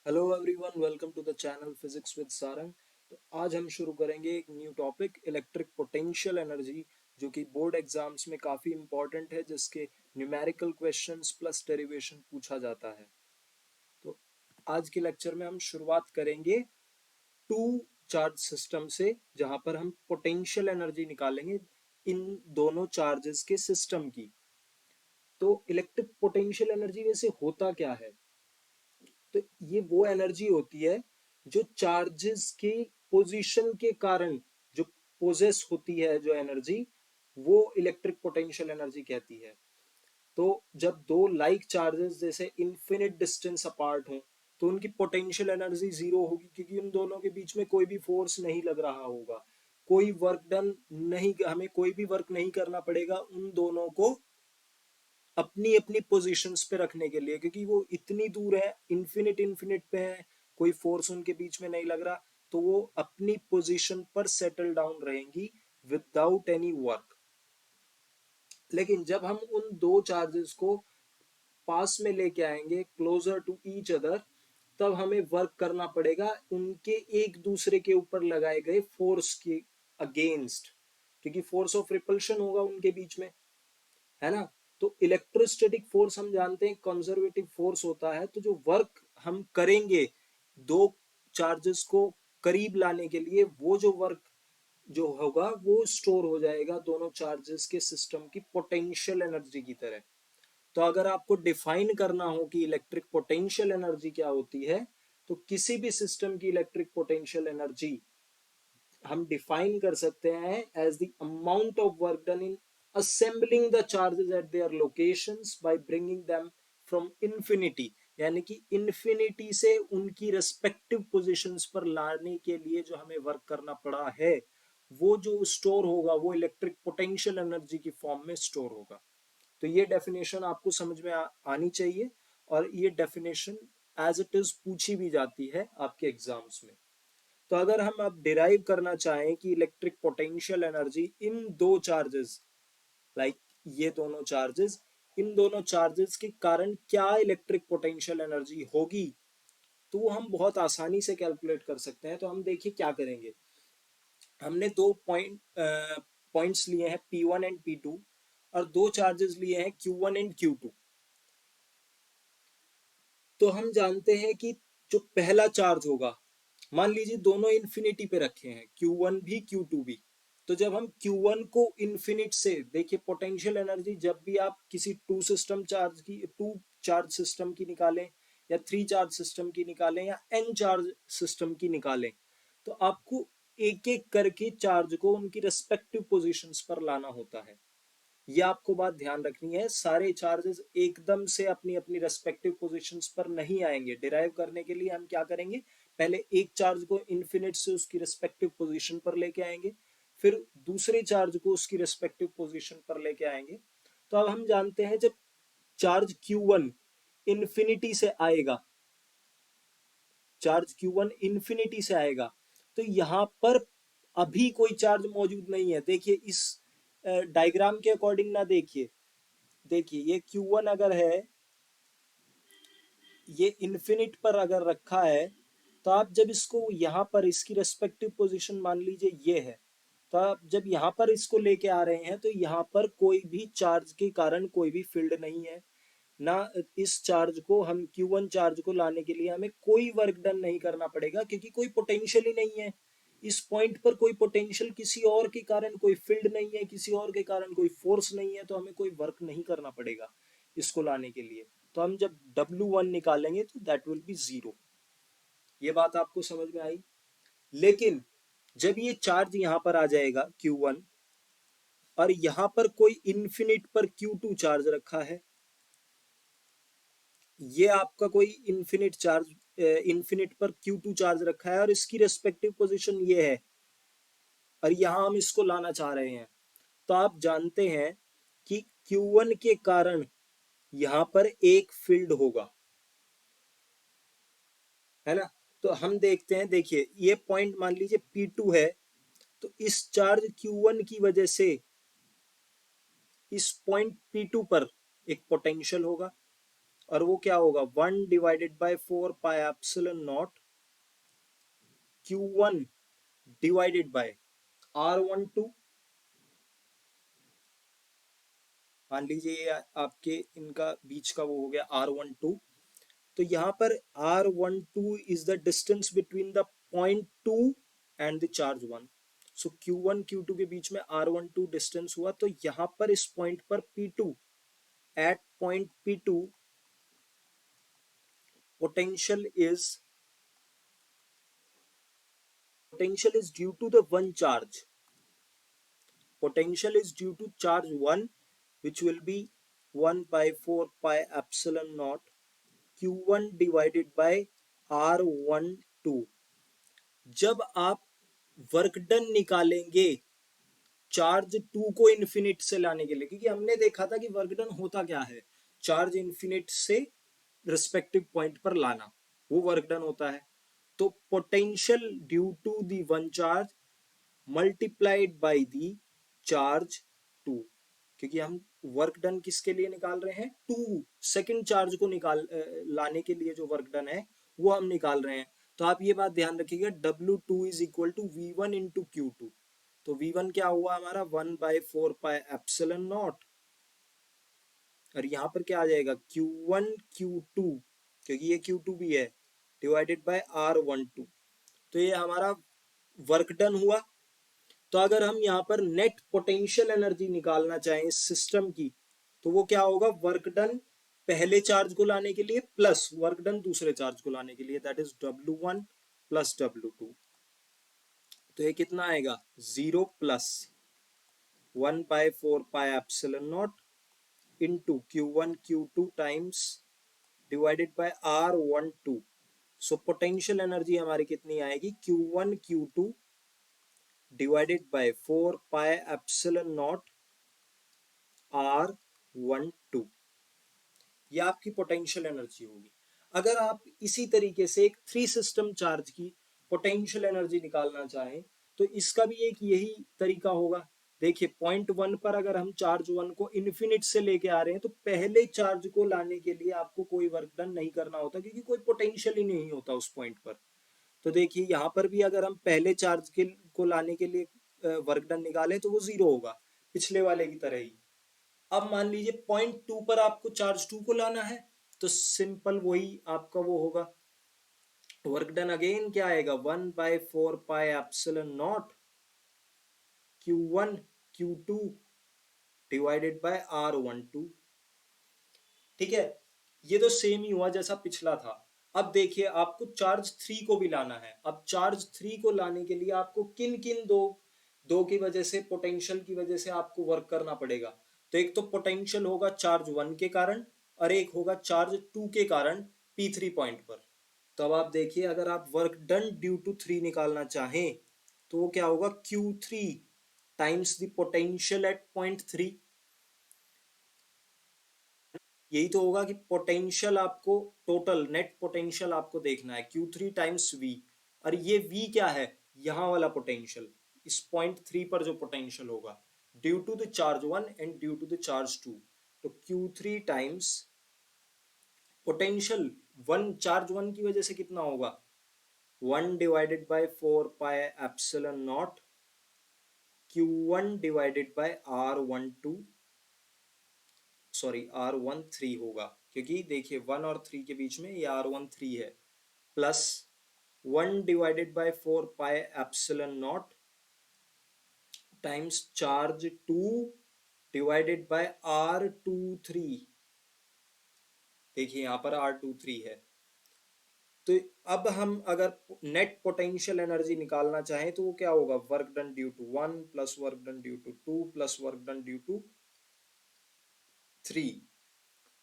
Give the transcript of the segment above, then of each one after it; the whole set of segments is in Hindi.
Hello everyone, welcome to the channel physics with Sarang. तो आज हम शुरू करेंगे एक new topic electric potential energy, जो कि बोर्ड एग्जाम्स में काफ़ी इंपॉर्टेंट है, जिसके न्यूमेरिकल क्वेश्चंस प्लस डेरिवेशन पूछा जाता है। तो आज के लेक्चर में हम शुरुआत करेंगे टू चार्ज सिस्टम से, जहां पर हम पोटेंशियल एनर्जी निकालेंगे इन दोनों चार्जेस के सिस्टम की। तो इलेक्ट्रिक पोटेंशियल एनर्जी वैसे होता क्या है? तो ये वो एनर्जी होती है जो चार्जेस के पोजीशन के कारण जो पोजेस होती है, जो एनर्जी, वो इलेक्ट्रिक पोटेंशियल एनर्जी कहती है। तो जब दो लाइक चार्जेस जैसे इन्फिनिट डिस्टेंस अपार्ट हों, तो उनकी पोटेंशियल एनर्जी जीरो होगी, क्योंकि उन दोनों के बीच में कोई भी फोर्स नहीं लग रहा होगा। कोई वर्क डन नहीं, हमें कोई भी वर्क नहीं करना पड़ेगा उन दोनों को अपनी अपनी पोजीशंस पे रखने के लिए, क्योंकि वो इतनी दूर है, इन्फिनिट इन्फिनिट पे है, कोई फोर्स उनके बीच में नहीं लग रहा। तो वो अपनी पोजीशन पर सेटल डाउन रहेंगी विदाउट एनी वर्क। लेकिन जब हम उन दो चार्जेस को पास में लेके आएंगे, क्लोजर टू ईच अदर, तब हमें वर्क करना पड़ेगा उनके एक दूसरे के ऊपर लगाए गए फोर्स के अगेंस्ट, क्योंकि फोर्स ऑफ रिपल्शन होगा उनके बीच में, है ना। तो इलेक्ट्रोस्टैटिक फोर्स हम जानते हैं कंजर्वेटिव फोर्स होता है। तो जो वर्क हम करेंगे दो चार्जेस को करीब लाने के लिए, वो जो वर्क जो होगा वो स्टोर हो जाएगा दोनों चार्जेस के सिस्टम की पोटेंशियल एनर्जी की तरह। तो अगर आपको डिफाइन करना हो कि इलेक्ट्रिक पोटेंशियल एनर्जी क्या होती है, तो किसी भी सिस्टम की इलेक्ट्रिक पोटेंशियल एनर्जी हम डिफाइन कर सकते हैं as the amount of work done in assembling the charges at their locations by bringing them from infinity, यानी कि इन्फिनिटी से उनकी रेस्पेक्टिव पोजीशंस पर लाने के लिए जो हमें वर्क करना पड़ा है, वो जो स्टोर होगा वो इलेक्ट्रिक पोटेंशियल एनर्जी की फॉर्म में स्टोर होगा। तो ये डेफिनेशन आपको समझ में आनी चाहिए, और ये डेफिनेशन एज इट इज पूछी भी जाती है आपके एग्जाम्स में। तो अगर हम अब डिराइव करना चाहें कि इलेक्ट्रिक पोटेंशियल एनर्जी इन दो चार्जेस, लाइक ये दोनों चार्जेस, इन दोनों चार्जेस के कारण क्या इलेक्ट्रिक पोटेंशियल एनर्जी होगी, तो वो हम बहुत आसानी से कैलकुलेट कर सकते हैं। तो हम देखिए क्या करेंगे। हमने दो पॉइंट्स लिए हैं P1 एंड P2, और दो चार्जेस लिए हैं Q1 एंड Q2। तो हम जानते हैं कि जो पहला चार्ज होगा, मान लीजिए दोनों इन्फिनिटी पे रखे हैं, Q1 भी Q2 भी। तो जब हम Q1 को इन्फिनिट से देखिए, पोटेंशियल एनर्जी जब भी आप किसी टू चार्ज सिस्टम की निकालें, या थ्री चार्ज सिस्टम की निकालें, या एन चार्ज सिस्टम की निकालें, तो आपको एक एक करके चार्ज को उनकी रेस्पेक्टिव पोजीशंस पर लाना होता है। ये आपको बात ध्यान रखनी है, सारे चार्जेस एकदम से अपनी अपनी रेस्पेक्टिव पोजीशंस पर नहीं आएंगे। डिराइव करने के लिए हम क्या करेंगे, पहले एक चार्ज को इन्फिनिट से उसकी रेस्पेक्टिव पोजीशन पर लेके आएंगे, फिर दूसरे चार्ज को उसकी रेस्पेक्टिव पोजीशन पर लेके आएंगे। तो अब हम जानते हैं, जब चार्ज Q1 इन्फिनिटी से आएगा, चार्ज Q1 इन्फिनिटी से आएगा, तो यहां पर अभी कोई चार्ज मौजूद नहीं है। देखिए इस डायग्राम के अकॉर्डिंग ना देखिए, देखिए ये Q1 अगर है, ये इन्फिनिट पर अगर रखा है, तो आप जब इसको यहाँ पर इसकी रेस्पेक्टिव पोजीशन मान लीजिए ये है, तो आप जब यहाँ पर इसको लेके आ रहे हैं, तो यहाँ पर कोई भी चार्ज के कारण कोई भी फील्ड नहीं है ना। इस चार्ज को हम Q1 चार्ज को लाने के लिए हमें कोई वर्क डन नहीं करना पड़ेगा, क्योंकि कोई पोटेंशियल ही नहीं है इस पॉइंट पर। कोई पोटेंशियल किसी और के कारण, कोई फील्ड नहीं है किसी और के कारण, कोई फोर्स नहीं है, तो हमें कोई वर्क नहीं करना पड़ेगा इसको लाने के लिए। तो हम जब W1 निकालेंगे तो दैट विल बी जीरो। ये बात आपको समझ में आई। लेकिन जब ये चार्ज यहां पर आ जाएगा Q1, और यहां पर कोई इन्फिनिट पर Q2 चार्ज रखा है, ये आपका कोई इन्फिनिट चार्ज, इन्फिनिट पर Q2 चार्ज रखा है, और इसकी रेस्पेक्टिव पोजीशन ये है, और यहां हम इसको लाना चाह रहे हैं। तो आप जानते हैं कि Q1 के कारण यहां पर एक फील्ड होगा, है ना। तो हम देखते हैं, देखिए ये पॉइंट मान लीजिए P2 है, तो इस चार्ज Q1 की वजह से इस पॉइंट P2 पर एक पोटेंशियल होगा, और वो क्या होगा 1/4 पाई epsilon not Q1 divided by R12। मान लीजिए ये आपके इनका बीच का वो हो गया R12। तो यहाँ पर R12 is the distance between the point 2 and the charge 1। So Q1 Q2 के बीच में R12 डिस्टेंस हुआ, तो यहाँ पर इस पॉइंट पर P2, at point P2 potential is potential is due to the one charge. Potential is due to charge 1, which will be 1 by 4 pi epsilon naught Q1 divided by R12। जब आप वर्क डन निकालेंगे चार्ज 2 को इन्फिनिट से लाने के लिए, क्योंकि हमने देखा था कि वर्क डन होता क्या है, चार्ज इन्फिनिट से रिस्पेक्टिव पॉइंट पर लाना, वो वर्क डन होता है। तो potential due to the one charge multiplied by the charge 2, क्योंकि हम वर्क डन किसके लिए निकाल रहे हैं, 2 सेकंड चार्ज को लाने के लिए जो वर्क डन है वो हम निकाल रहे हैं। तो आप ये बात ध्यान रखिएगा, W2 is equal to V1 into Q2। तो V1 क्या हुआ हमारा 1/4 पाई एप्सिलॉन नॉट, और यहाँ पर क्या आ जाएगा Q1 Q2, क्योंकि ये Q2 भी है, डिवाइडेड बाय R12। तो ये हमारा वर्क डन हुआ। तो अगर हम यहाँ पर नेट पोटेंशियल एनर्जी निकालना चाहें इस सिस्टम की, तो वो क्या होगा, वर्क डन पहले चार्ज को लाने के लिए प्लस वर्क डन दूसरे चार्ज को लाने के लिए, that is W1 plus W2। तो ये कितना आएगा 0 plus 1/4 pi epsilon not into Q1 Q2 times divided by R12। So potential energy हमारी कितनी आएगी Q1 Q2 divided by 4 pi epsilon not R12। ये आपकी पोटेंशियल एनर्जी होगी। अगर आप इसी तरीके से एक थ्री सिस्टम चार्ज की पोटेंशियल एनर्जी निकालना चाहें, तो इसका भी एक यही तरीका होगा। देखिए पॉइंट 1 पर अगर हम चार्ज 1 को इन्फिनिट से लेके आ रहे हैं, तो पहले चार्ज को लाने के लिए आपको कोई वर्क डन नहीं करना होता, क्योंकि कोई पोटेंशियल ही नहीं होता उस पॉइंट पर। तो देखिए यहाँ पर भी अगर हम पहले चार्ज के को लाने के लिए वर्क डन निकालें, तो वो 0 होगा, पिछले वाले की तरह ही। अब मान लीजिए पॉइंट 2 पर आपको चार्ज 2 को लाना है, तो सिंपल वही आपका वो होगा, वर्क डन अगेन क्या आएगा 1/4 पाई epsilon not Q1 Q2 divided by R12। ठीक है, ये तो सेम ही हुआ जैसा पिछला था। अब देखिए आपको चार्ज 3 को भी लाना है। अब चार्ज 3 को लाने के लिए आपको किन किन दो दो की वजह से, पोटेंशियल की वजह से आपको वर्क करना पड़ेगा। तो एक तो पोटेंशियल होगा चार्ज 1 के कारण, और एक होगा चार्ज 2 के कारण P3 पॉइंट पर। तो अब आप देखिए, अगर आप वर्क डन ड्यू टू 3 निकालना चाहें, तो वो क्या होगा Q3 times the potential at point 3। यही तो होगा कि पोटेंशियल आपको, टोटल नेट पोटेंशियल आपको देखना है Q3 टाइम्स V। और ये V क्या है, यहाँ वाला पोटेंशियल, इस पॉइंट 3 पर जो पोटेंशियल होगा due to the charge 1 and due to the charge 2। तो Q3 टाइम्स पोटेंशियल 1, चार्ज 1 की वजह से कितना होगा 1 divided by 4 pi epsilon not Q1 divided by R12, sorry R13 होगा, क्योंकि देखिए 1 और 3 के बीच में ये R13 है, plus 1 divided by 4 pi epsilon naught times charge 2 divided by R23। देखिए यहाँ पर R23 है। तो अब हम अगर नेट पोटेंशियल एनर्जी निकालना चाहें, तो वो क्या होगा work done due to 1 plus work done due to 2 plus work done due to 3।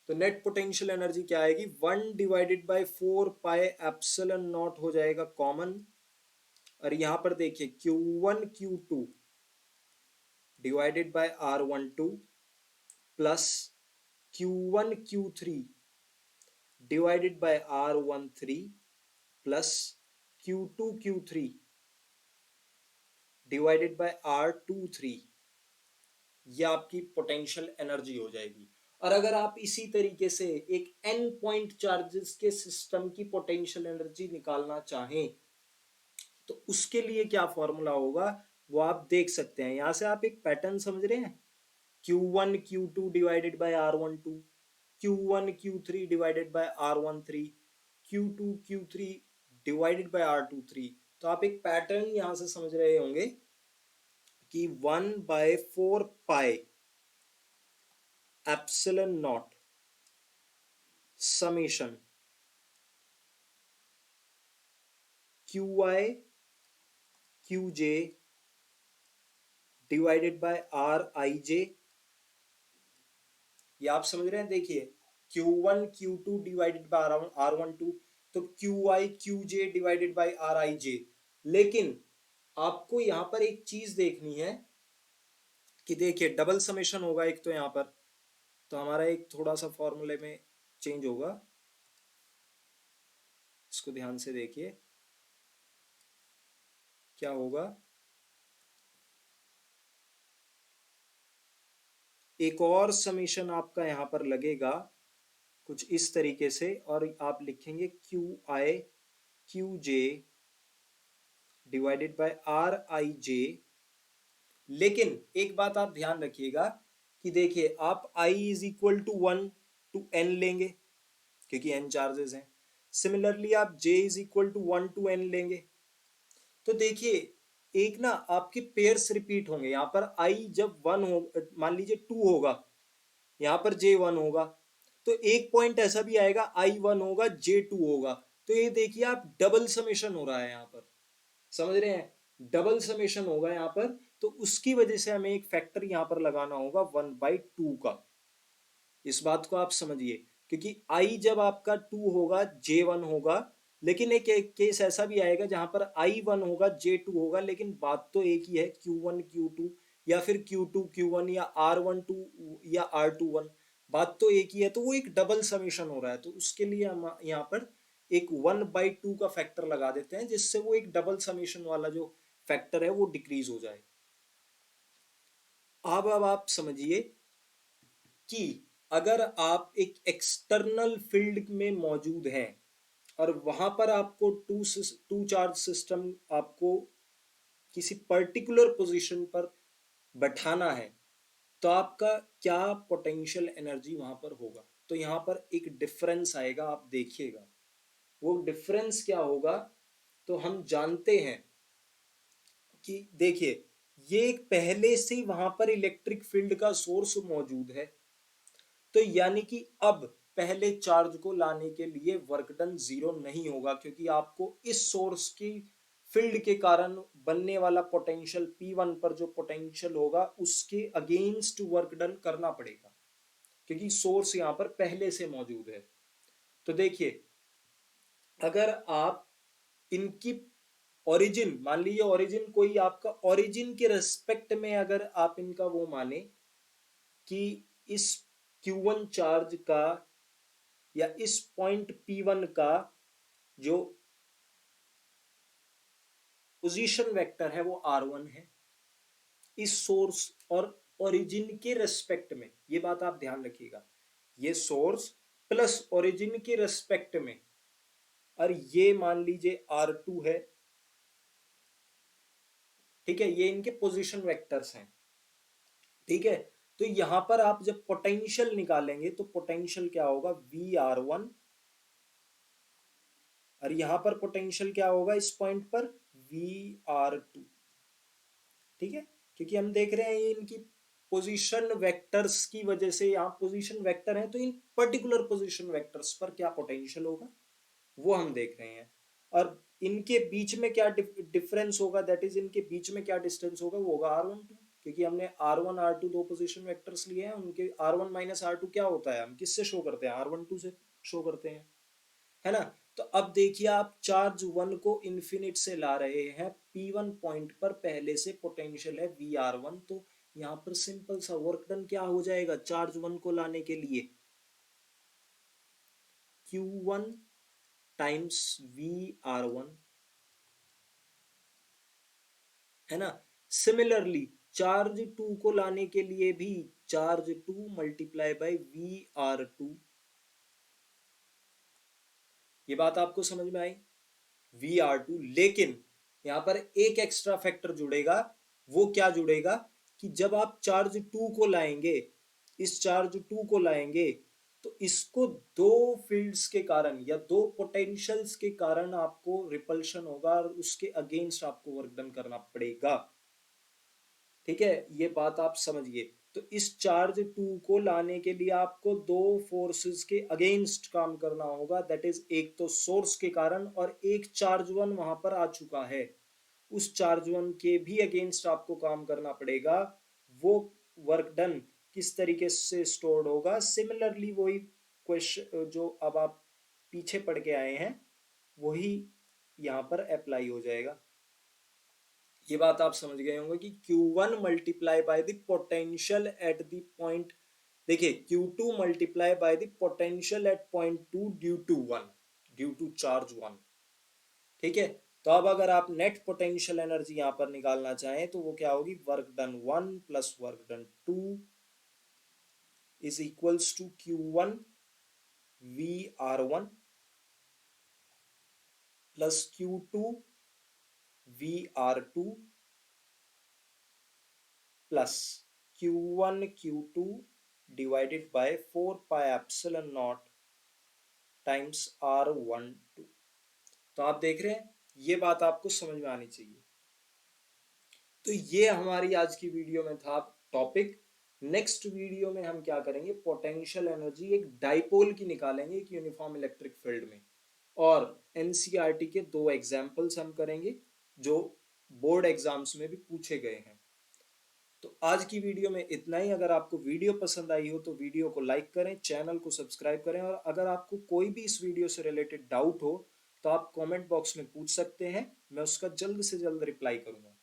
तो नेट पोटेंशियल एनर्जी क्या आएगी 1 divided by 4 pi epsilon naught हो जाएगा कॉमन, और यहां पर देखिए Q1 Q2 divided by R12 plus Q1 Q3 divided by R13 plus Q2 Q3 divided by R23। ये आपकी पोटेंशियल एनर्जी हो जाएगी। और अगर आप इसी तरीके से एक n पॉइंट चार्जेस के सिस्टम की पोटेंशियल एनर्जी निकालना चाहें तो उसके लिए क्या फॉर्मूला होगा वो आप देख सकते हैं। यहां से आप एक पैटर्न समझ रहे हैं, Q1 Q2 divided by R12, Q1 Q3 divided by R13, Q2 Q3 divided by R23। तो आप एक पैटर्न यहां से समझ रहे होंगे कि 1/4 पाई epsilon not summation QI QJ divided by RIJ। ये आप समझ रहे हैं, देखिए Q1 Q2 divided by R12, तो QI QJ divided by RIJ। लेकिन आपको यहां पर एक चीज देखनी है कि देखिए डबल समेशन होगा एक तो यहां पर, तो हमारा एक थोड़ा सा फॉर्मूले में चेंज होगा, इसको ध्यान से देखिए क्या होगा। एक और समेशन आपका यहां पर लगेगा कुछ इस तरीके से, और आप लिखेंगे QI QJ divided by RIJ। लेकिन एक बात आप ध्यान रखिएगा कि देखिए आप I is equal to 1 to n लेंगे क्योंकि n चार्जेस हैं। सिमिलरली आप J is equal to 1 to n लेंगे। तो देखिए एक ना आपके पेयर्स रिपीट होंगे, यहाँ पर I जब 1 हो, मान लीजिए 2 होगा, यहाँ पर J1 होगा, तो एक पॉइंट ऐसा भी आएगा I1 होगा J2 होगा। तो ये देखिए आप डबल समेशन हो रहा है यहाँ पर, समझ रहे हैं, डबल समेशन होगा यहाँ पर। तो उसकी वजह से हमें एक फैक्टर यहाँ पर लगाना होगा 1/2 का। इस बात को आप समझिए, क्योंकि आई जब आपका 2 होगा J1 होगा, लेकिन एक केस ऐसा भी आएगा जहां पर I1 होगा J2 होगा, लेकिन बात तो एक ही है Q1 Q2 या फिर Q2 Q1 या R12 या R21, बात तो एक ही है। तो वो एक डबल समेशन हो रहा है, तो उसके लिए हम यहाँ पर एक 1/2 का फैक्टर लगा देते हैं, जिससे वो एक डबल समेशन वाला जो फैक्टर है वो डिक्रीज हो जाए। अब आप समझिए कि अगर आप एक एक्सटर्नल फील्ड में मौजूद हैं और वहां पर आपको टू चार्ज सिस्टम आपको किसी पर्टिकुलर पोजीशन पर बैठाना है, तो आपका क्या पोटेंशियल एनर्जी वहां पर होगा। तो यहां पर एक डिफरेंस आएगा, आप देखिएगा वो डिफरेंस क्या होगा। तो हम जानते हैं कि देखिए ये एक पहले से वहां पर इलेक्ट्रिक फील्ड का सोर्स मौजूद है, तो यानी कि अब पहले चार्ज को लाने के लिए वर्क डन जीरो नहीं होगा, क्योंकि आपको इस सोर्स की फील्ड के कारण बनने वाला पोटेंशियल P1 पर जो पोटेंशियल होगा उसके अगेंस्ट वर्क डन करना पड़ेगा, क्योंकि सोर्स यहां पर पहले से मौजूद है। तो देखिए अगर आप इनकी ओरिजिन मान लीजिए, ओरिजिन कोई आपका ओरिजिन के रेस्पेक्ट में अगर आप इनका वो माने कि इस Q1 चार्ज का या इस पॉइंट P1 का जो पोजीशन वेक्टर है वो R1 है, इस सोर्स और ओरिजिन के रेस्पेक्ट में, ये बात आप ध्यान रखिएगा, ये सोर्स प्लस ओरिजिन के रेस्पेक्ट में, और ये मान लीजिए R2 है, ठीक है, ये इनके पोजीशन वेक्टर्स हैं, ठीक है। तो यहां पर आप जब पोटेंशियल निकालेंगे तो पोटेंशियल क्या होगा VR1, और यहां पर पोटेंशियल क्या होगा इस पॉइंट पर VR2, ठीक है। क्योंकि हम देख रहे हैं ये इनकी पोजीशन वेक्टर्स की वजह से, यहाँ पोजीशन वेक्टर है तो इन पर्टिकुलर पोजीशन वेक्टर्स पर क्या पोटेंशियल होगा वो हम देख रहे हैं। और इनके बीच में क्या डिफरेंस होगा, दैट इज इनके बीच में क्या डिस्टेंस होगा, वो होगा R12, क्योंकि हमने R1 R2 दो पोजीशन वेक्टर्स लिए हैं, उनके R1 माइनस R2 क्या होता है, हम किससे शो करते हैं, R12 से शो करते हैं, है ना। तो अब देखिए आप चार्ज 1 को इन्फिनिट से ला रहे हैं, P1 पॉइंट पर पहले से पोटेंशियल है VR1, तो यहाँ पर सिंपल सा वर्क डन क्या हो जाएगा चार्ज 1 को लाने के लिए, Q1 टाइम्स VR1, है ना। सिमिलरली चार्ज 2 को लाने के लिए भी charge to multiply by VR2। ये बात आपको समझ में आई, VR2। लेकिन यहां पर एक एक्स्ट्रा फैक्टर जुड़ेगा। वो क्या जुड़ेगा कि जब आप चार्ज टू को लाएंगे, इस चार्ज टू को लाएंगे, तो इसको दो फील्ड्स के कारण या दो पोटेंशियल्स के कारण आपको रिपल्शन होगा और उसके अगेंस्ट आपको वर्क डन करना पड़ेगा। ठीक है, ये बात आप समझिए। तो इस चार्ज टू को लाने के लिए आपको दो फोर्सेस के अगेंस्ट काम करना होगा, दैट इज एक तो सोर्स के कारण और एक चार्ज वन वहां पर आ चुका है, उस चार्ज वन के भी अगेंस्ट आपको काम करना पड़ेगा। वो वर्क डन किस तरीके से स्टोर्ड होगा, सिमिलरली वही क्वेश्चन जो अब आप पीछे पढ़ के आए हैं वही यहाँ पर अप्लाई हो जाएगा। ये बात आप समझ गए होंगे कि Q1 multiply by the potential at the point, देखिए Q2 multiply by the potential at point two due to charge one. ठीक है, तो अब अगर आप नेट पोटेंशियल एनर्जी यहां पर निकालना चाहें तो वो क्या होगी, work done one plus work done two is equals to Q1 VR1 plus Q2 VR2 plus Q1 Q2 divided by 4 pi epsilon naught times R12। तो आप देख रहे हैं, ये बात आपको समझ में आनी चाहिए। तो ये हमारी आज की वीडियो में था टॉपिक। नेक्स्ट वीडियो में हम क्या करेंगे, पोटेंशियल एनर्जी एक डाइपोल की निकालेंगे एक यूनिफॉर्म इलेक्ट्रिक फील्ड में, और एनसीईआरटी के दो एग्जाम्पल्स हम करेंगे जो बोर्ड एग्जाम्स में भी पूछे गए हैं। तो आज की वीडियो में इतना ही। अगर आपको वीडियो पसंद आई हो तो वीडियो को लाइक करें, चैनल को सब्सक्राइब करें, और अगर आपको कोई भी इस वीडियो से रिलेटेड डाउट हो तो आप कमेंट बॉक्स में पूछ सकते हैं, मैं उसका जल्द से जल्द रिप्लाई करूंगा।